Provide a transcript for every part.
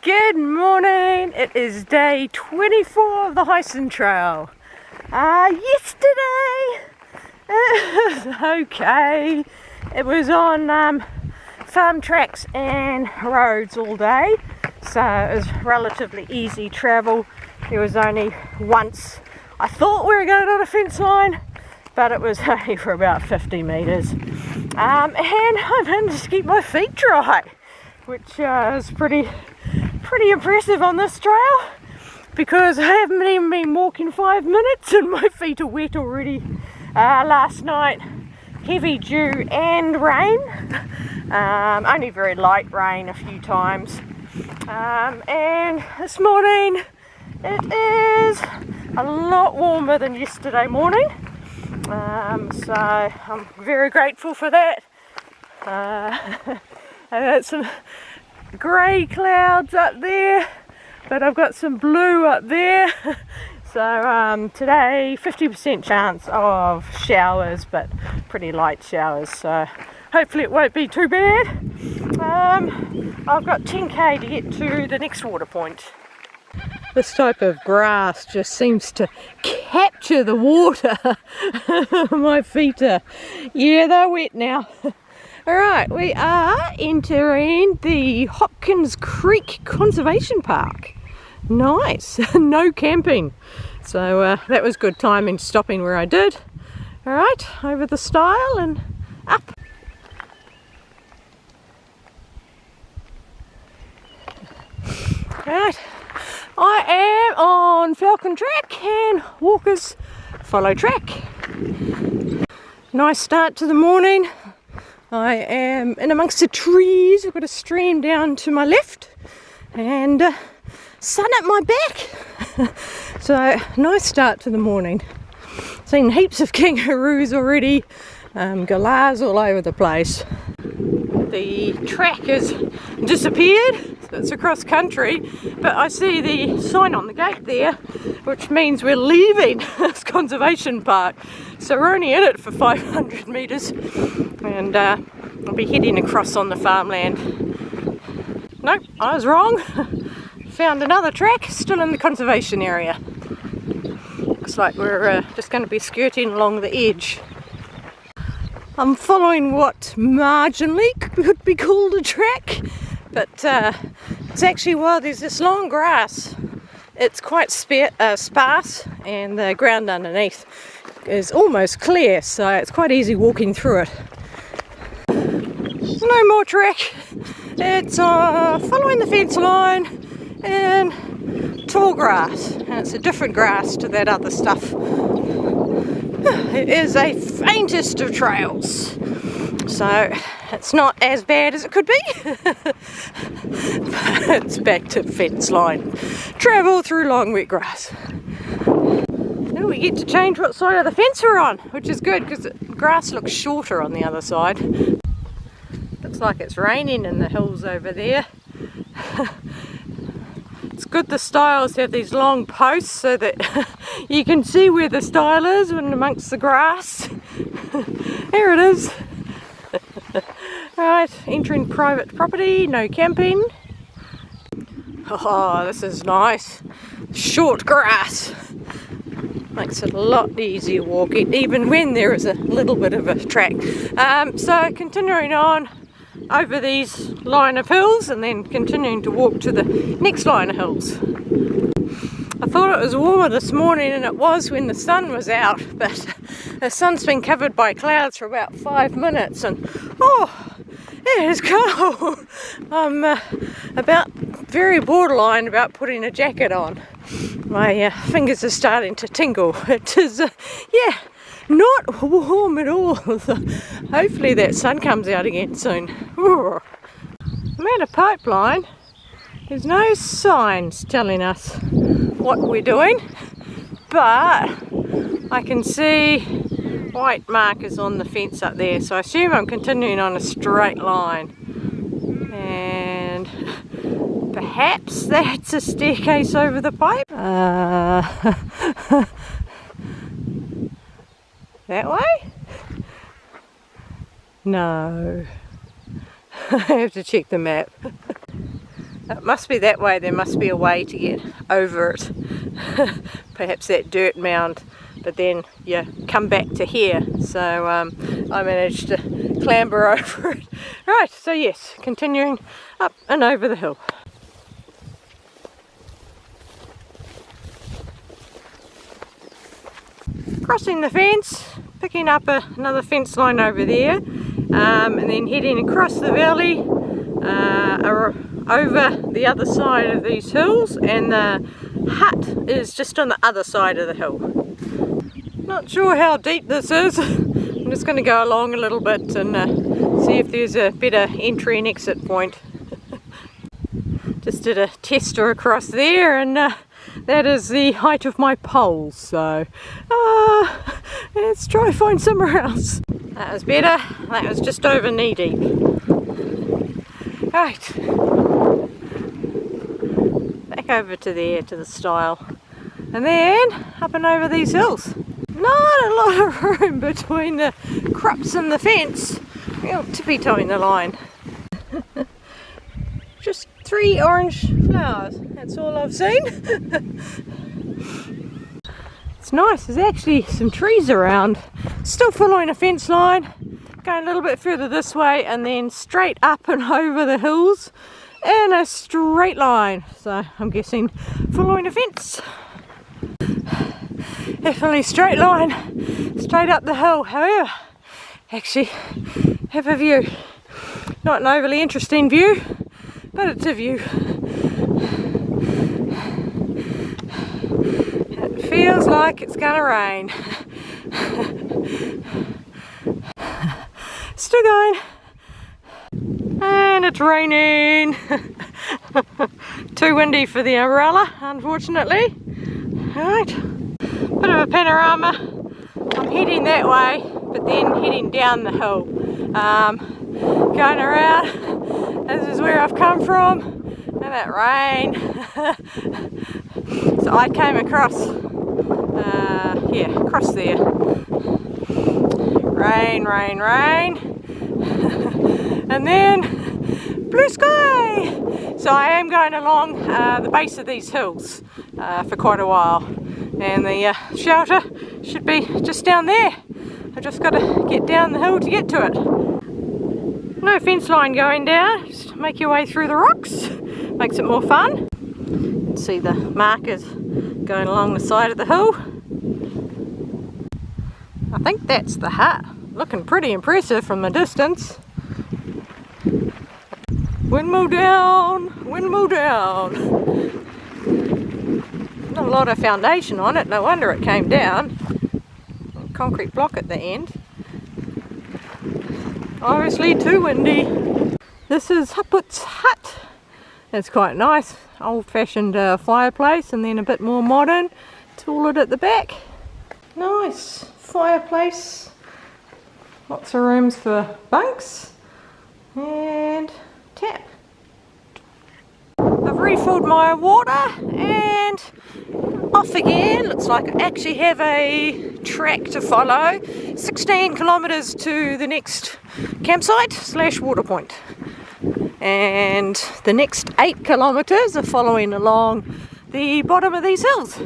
Good morning. It is day 24 of the Heysen Trail. Yesterday it was okay. It was on farm tracks and roads all day, so it was relatively easy travel. There was only once I thought we were going on a fence line, but it was only for about 50 metres. And I managed to keep my feet dry, which is pretty impressive on this trail, because I haven't even been walking 5 minutes and my feet are wet already. Last night, heavy dew and rain, only very light rain a few times, and this morning it is a lot warmer than yesterday morning, so I'm very grateful for that. I got some grey clouds up there, but I've got some blue up there. So today 50% chance of showers, but pretty light showers, so hopefully it won't be too bad. I've got 10k to get to the next water point. This type of grass just seems to capture the water. My feet are, yeah, they're wet now. Alright, we are entering the Hopkins Creek Conservation Park. Nice, no camping. So that was good timing, stopping where I did. Alright, over the stile and up. Right, I am on Falcon Track and Walkers Follow Track. Nice start to the morning. I am in amongst the trees. I've got a stream down to my left and sun at my back. So nice start to the morning. Seen heaps of kangaroos already, galahs all over the place. The track has disappeared. It's across country, but I see the sign on the gate there, which means we're leaving this conservation park. So we're only in it for 500 metres, and I'll be heading across on the farmland. Nope, I was wrong. Found another track, still in the conservation area. Looks like we're just going to be skirting along the edge. I'm following what marginally could be called a track, but it's actually, well, there's this long grass. It's quite sparse, and the ground underneath is almost clear, so it's quite easy walking through it. No more track. It's following the fence line and tall grass, and it's a different grass to that other stuff. It is a faintest of trails, so it's not as bad as it could be. But it's back to fence line. Travel through long wet grass. Now we get to change what side of the fence we're on, which is good because the grass looks shorter on the other side. Looks like it's raining in the hills over there. It's good the stiles have these long posts so that you can see where the stile is when amongst the grass. There it is. Right, entering private property, no camping. Oh, this is nice. Short grass. Makes it a lot easier walking, even when there is a little bit of a track. So continuing on over these line of hills and then continuing to walk to the next line of hills. I thought it was warmer this morning, and it was when the sun was out, but the sun's been covered by clouds for about 5 minutes, and oh, it is cold. I'm about very borderline about putting a jacket on. My fingers are starting to tingle. It is, yeah, not warm at all. Hopefully that sun comes out again soon. I'm at a pipeline. There's no signs telling us what we're doing, but I can see white markers on the fence up there, so I assume I'm continuing on a straight line, and perhaps that's a staircase over the pipe. That way? No. I have to check the map. It must be that way. There must be a way to get over it. Perhaps that dirt mound, but then you come back to here. So I managed to clamber over it. Right, so yes, continuing up and over the hill. Crossing the fence, picking up another fence line over there, and then heading across the valley, over the other side of these hills, and the hut is just on the other side of the hill. Not sure how deep this is. I'm just going to go along a little bit and see if there's a better entry and exit point. Just did a tester across there, and that is the height of my pole, so let's try find somewhere else. That was better. That was just over knee deep. Right, back over to there, to the stile, and then up and over these hills. Not a lot of room between the crops and the fence. Real tippy-toeing the line. Just 3 orange flowers, that's all I've seen. It's nice, there's actually some trees around. Still following a fence line, going a little bit further this way and then straight up and over the hills in a straight line. So I'm guessing following a fence. Definitely straight line, straight up the hill. However, actually have a view. Not an overly interesting view, but it's a view. It feels like it's gonna rain. Still going. And it's raining. Too windy for the umbrella, unfortunately. Alright, bit of a panorama. I'm heading that way, but then heading down the hill. Going around. This is where I've come from, and that rain. So I came across, across there. Rain, rain, rain, and then blue sky. So I am going along the base of these hills for quite a while, and the shelter should be just down there. I've just got to get down the hill to get to it. No fence line going down, just make your way through the rocks, makes it more fun. You can see the markers going along the side of the hill. I think that's the hut, looking pretty impressive from the distance. Windmill down, windmill down. Not a lot of foundation on it, no wonder it came down. Concrete block at the end. Obviously too windy. This is Haput's hut. It's quite nice, old-fashioned fireplace, and then a bit more modern toilet at the back. Nice fireplace, lots of rooms for bunks, and tap. I've refilled my water and off again. Looks like I actually have a track to follow. 16 kilometres to the next campsite / water point. And the next 8 kilometres are following along the bottom of these hills.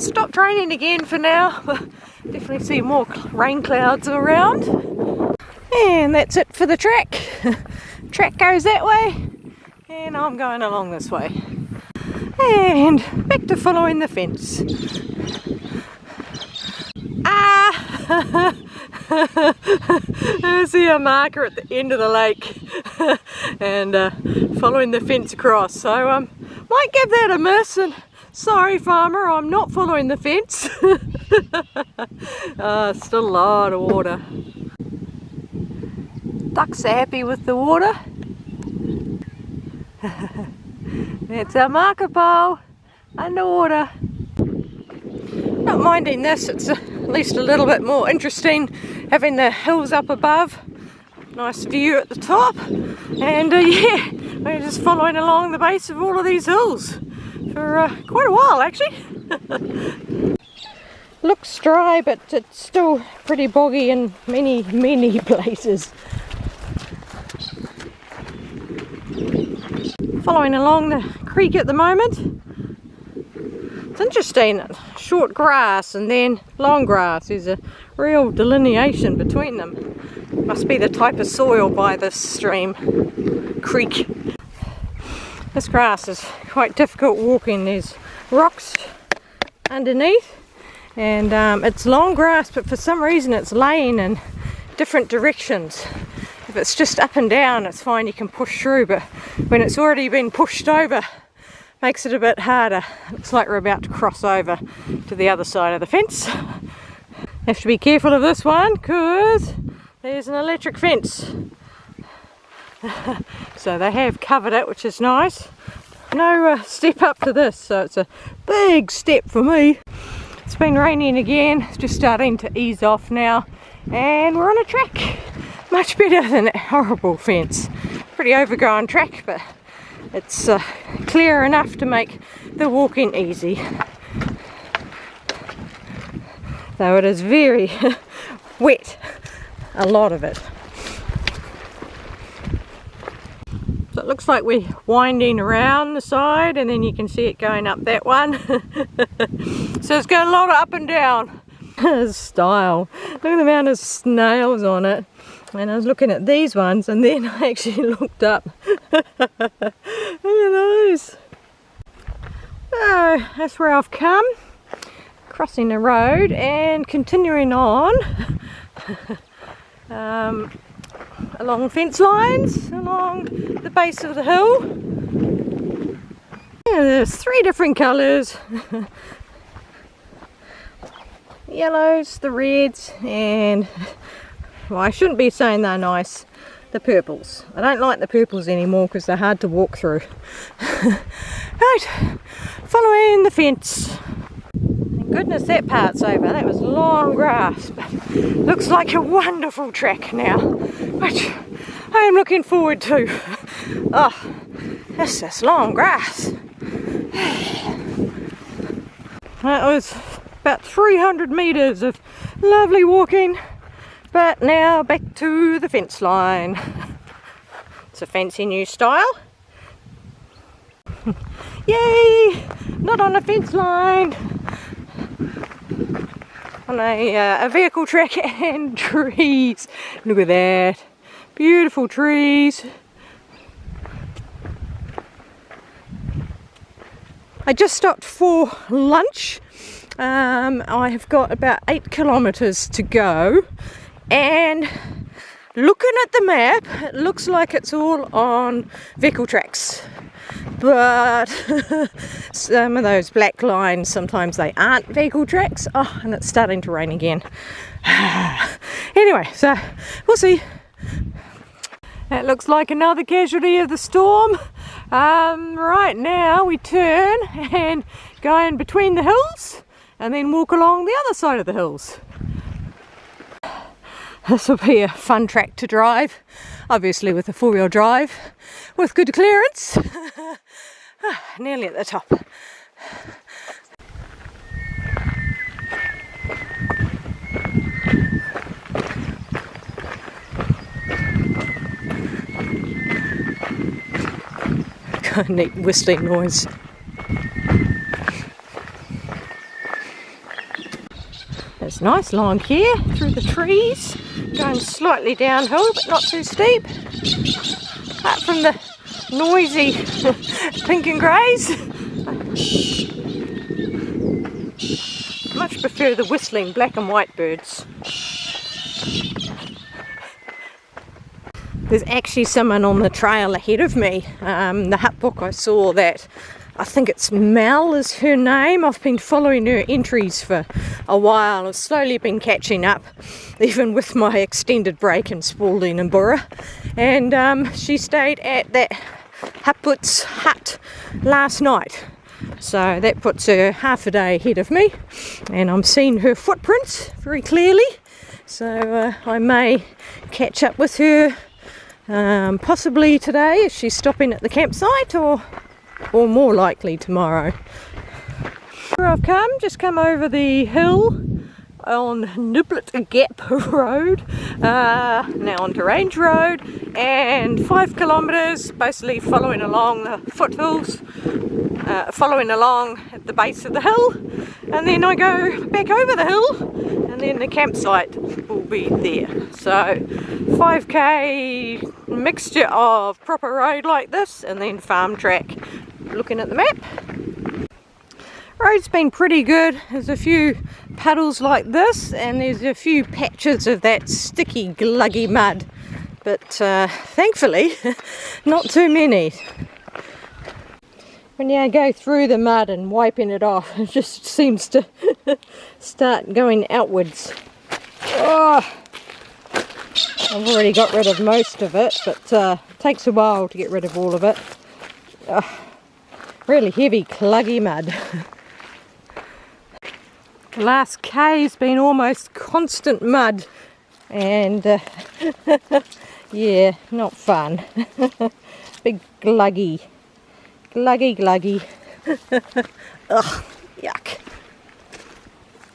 Stopped raining again for now, but definitely see more rain clouds around. And that's it for the track. Track goes that way, and I'm going along this way. And back to following the fence. I see a marker at the end of the lake and following the fence across. So might give that a miss, and sorry farmer, I'm not following the fence. Still a lot of water. Ducks are happy with the water. That's our marker pole, underwater. Not minding this, it's at least a little bit more interesting having the hills up above. Nice view at the top, and yeah, we're just following along the base of all of these hills for quite a while actually. Looks dry, but it's still pretty boggy in many places. following along the creek at the moment. It's interesting, short grass and then long grass. There's a real delineation between them. Must be the type of soil by this stream, creek. This grass is quite difficult walking. There's rocks underneath, and it's long grass, but for some reason it's laying in different directions. If it's just up and down, it's fine, you can push through, but when it's already been pushed over, makes it a bit harder. Looks like we're about to cross over to the other side of the fence. Have to be careful of this one because there's an electric fence. So they have covered it, which is nice. No step up to this, so it's a big step for me. It's been raining again, it's just starting to ease off now, and we're on a track. Much better than that horrible fence. Pretty overgrown track, but it's clear enough to make the walking easy. Though it is very wet, a lot of it. So it looks like we're winding around the side, and then you can see it going up that one. So it's got a lot of up and down. Style. Look at the amount of snails on it. And I was looking at these ones, and then I actually looked up. Look at those. So that's where I've come. Crossing the road and continuing on along fence lines, along the base of the hill. Yeah, there's 3 different colours. Yellows, the reds, and well, I shouldn't be saying they're nice, the purples. I don't like the purples anymore because they're hard to walk through. Right, following the fence. Thank goodness that part's over. That was long grass, but looks like a wonderful track now, which I am looking forward to. Oh, this is long grass. That was about 300 metres of lovely walking. But now back to the fence line. It's a fancy new style. Yay! Not on a fence line. On a vehicle track and trees. Look at that. Beautiful trees. I just stopped for lunch. I have got about 8 kilometres to go. And looking at the map, it looks like it's all on vehicle tracks, but some of those black lines, sometimes they aren't vehicle tracks. Oh, and it's starting to rain again. Anyway, so we'll see. It looks like another casualty of the storm. Right now we turn and go in between the hills and then walk along the other side of the hills. This will be a fun track to drive, obviously with a 4-wheel drive, with good clearance. Nearly at the top. Got a neat whistling noise. It's nice along here through the trees, going slightly downhill but not too steep. Apart from the noisy pink and greys. Much prefer the whistling black and white birds. There's actually someone on the trail ahead of me. The hut book, I saw that. I think it's Mel is her name. I've been following her entries for a while. I've slowly been catching up, even with my extended break in Spalding and Burra. And she stayed at that Haput's hut last night. So that puts her half a day ahead of me. And I'm seeing her footprints very clearly. So I may catch up with her possibly today if she's stopping at the campsite, or more likely tomorrow. Where I've come, just come over the hill on Niblet Gap Road, now onto Range Road, and 5 kilometres basically following along the foothills, following along at the base of the hill, and then I go back over the hill and then the campsite will be there. So 5k mixture of proper road like this and then farm track. Looking at the map, road's been pretty good. There's a few puddles like this and there's a few patches of that sticky gluggy mud, but thankfully not too many. When you go through the mud and wiping it off, it just seems to start going outwards. Oh, I've already got rid of most of it, but it takes a while to get rid of all of it. Really heavy, cluggy mud. The last K's been almost constant mud, and yeah, not fun. Big gluggy. Gluggy. Ugh, yuck.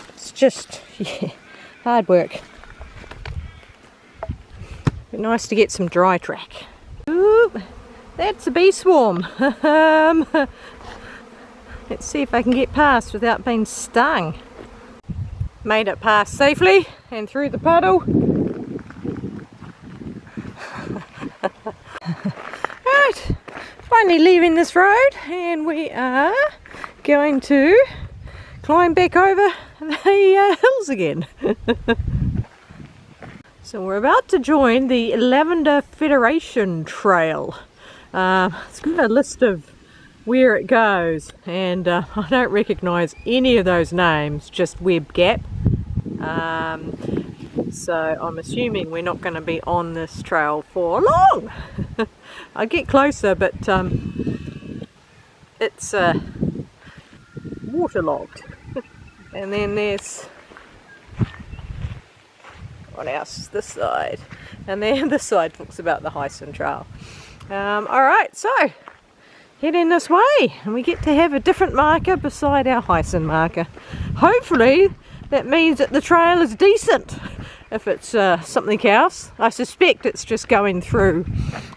It's just, yeah, hard work. But nice to get some dry track. Ooh, that's a bee swarm. Let's see if I can get past without being stung. Made it past safely and through the puddle. Right, finally leaving this road, and we are going to climb back over the hills again. So we're about to join the Lavender Federation Trail. It's got a list of where it goes, and I don't recognise any of those names, just Web Gap. So I'm assuming we're not going to be on this trail for long. I get closer, but it's waterlogged. And then there's, what else? This side, and then this side talks about the Heysen Trail. Alright, so heading this way, and we get to have a different marker beside our Heysen marker. Hopefully that means that the trail is decent. If it's something else, I suspect it's just going through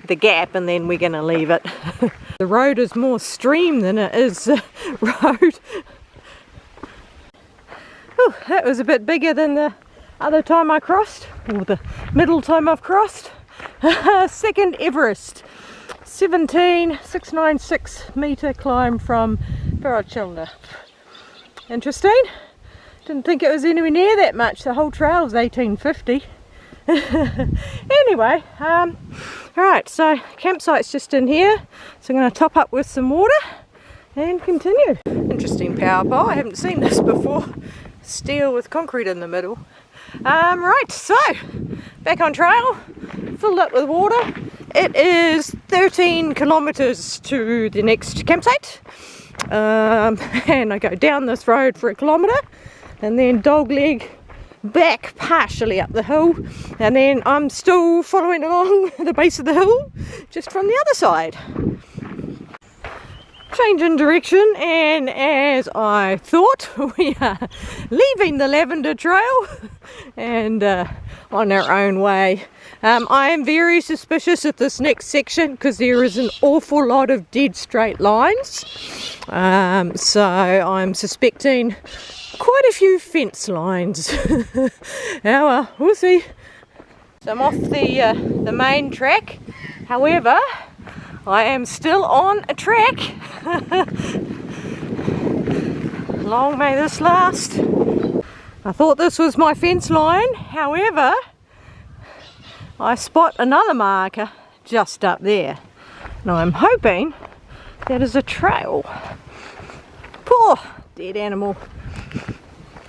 the gap and then we're going to leave it. The road is more stream than it is road. Ooh, that was a bit bigger than the other time I crossed, or the middle time I've crossed. Second Everest, 17,696 metre climb from Barachilna. Interesting. Didn't think it was anywhere near that much. The whole trail is 1850. Anyway, alright, so campsite's just in here, so I'm going to top up with some water and continue. Interesting power pole, I haven't seen this before. Steel with concrete in the middle. Right, so back on trail, filled up with water. It is 13 kilometres to the next campsite, and I go down this road for a kilometre and then dogleg back partially up the hill, and then I'm still following along the base of the hill just from the other side. Change in direction, and as I thought, we are leaving the Lavender Trail and on our own way. I am very suspicious of this next section because there is an awful lot of dead straight lines, so I'm suspecting quite a few fence lines. Now we'll see. So I'm off the main track, however I am still on a track. Long may this last. I thought this was my fence line, however I spot another marker just up there, and I'm hoping that is a trail. Poor dead animal.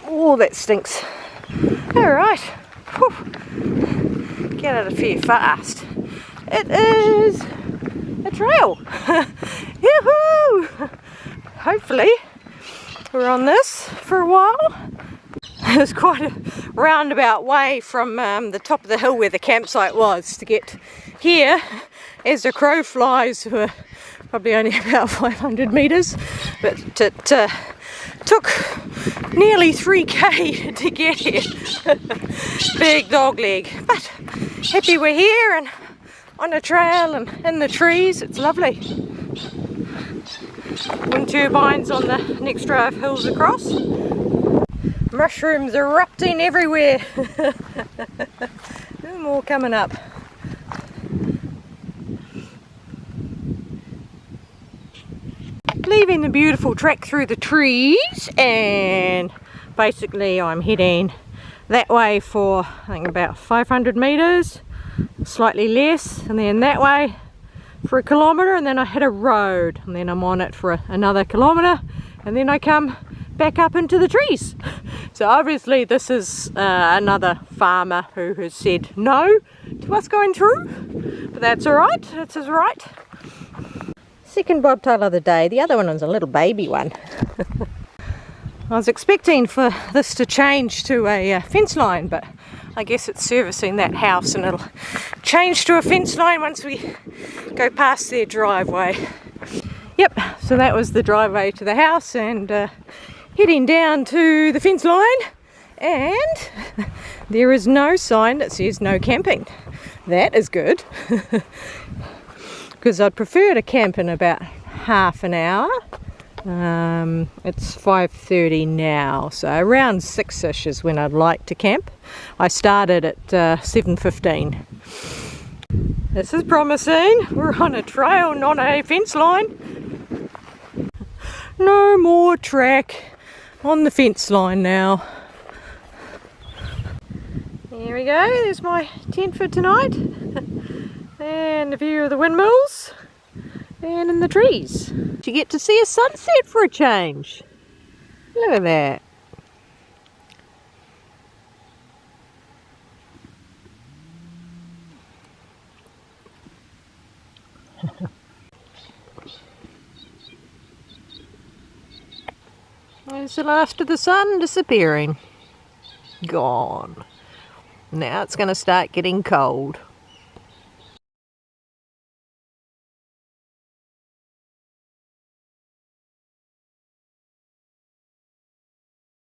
Oh, that stinks. Alright, get out of here fast. It is a trail. Yoo-hoo! Hopefully we're on this for a while. It's quite a roundabout way from the top of the hill where the campsite was to get here. As the crow flies, we're probably only about 500 metres, but it took nearly 3k to get here. Big dog leg, but happy we're here and on a trail and in the trees. It's lovely. Wind turbines on the next row of hills across. Mushrooms erupting everywhere. More coming up. Leaving the beautiful track through the trees, and basically I'm heading that way for I think about 500 meters, slightly less, and then that way for a kilometer, and then I hit a road, and then I'm on it for another kilometer, and then I come back up into the trees. So obviously this is another farmer who has said no to us going through, but that's alright, that's his right. Second bobtail of the day. The other one was a little baby one. I was expecting for this to change to a fence line, but I guess it's servicing that house and it'll change to a fence line once we go past their driveway. Yep, so that was the driveway to the house, and heading down to the fence line, and there is no sign that says no camping. That is good. Because I'd prefer to camp in about half an hour. It's 5:30 now, so around 6ish is when I'd like to camp. I started at 7:15. This is promising. We're on a trail, not a fence line. No more track on the fence line now. There we go, there's my tent for tonight. And a view of the windmills and in the trees. You get to see a sunset for a change. Look at that. There's the last of the sun disappearing. Gone. Now it's going to start getting cold.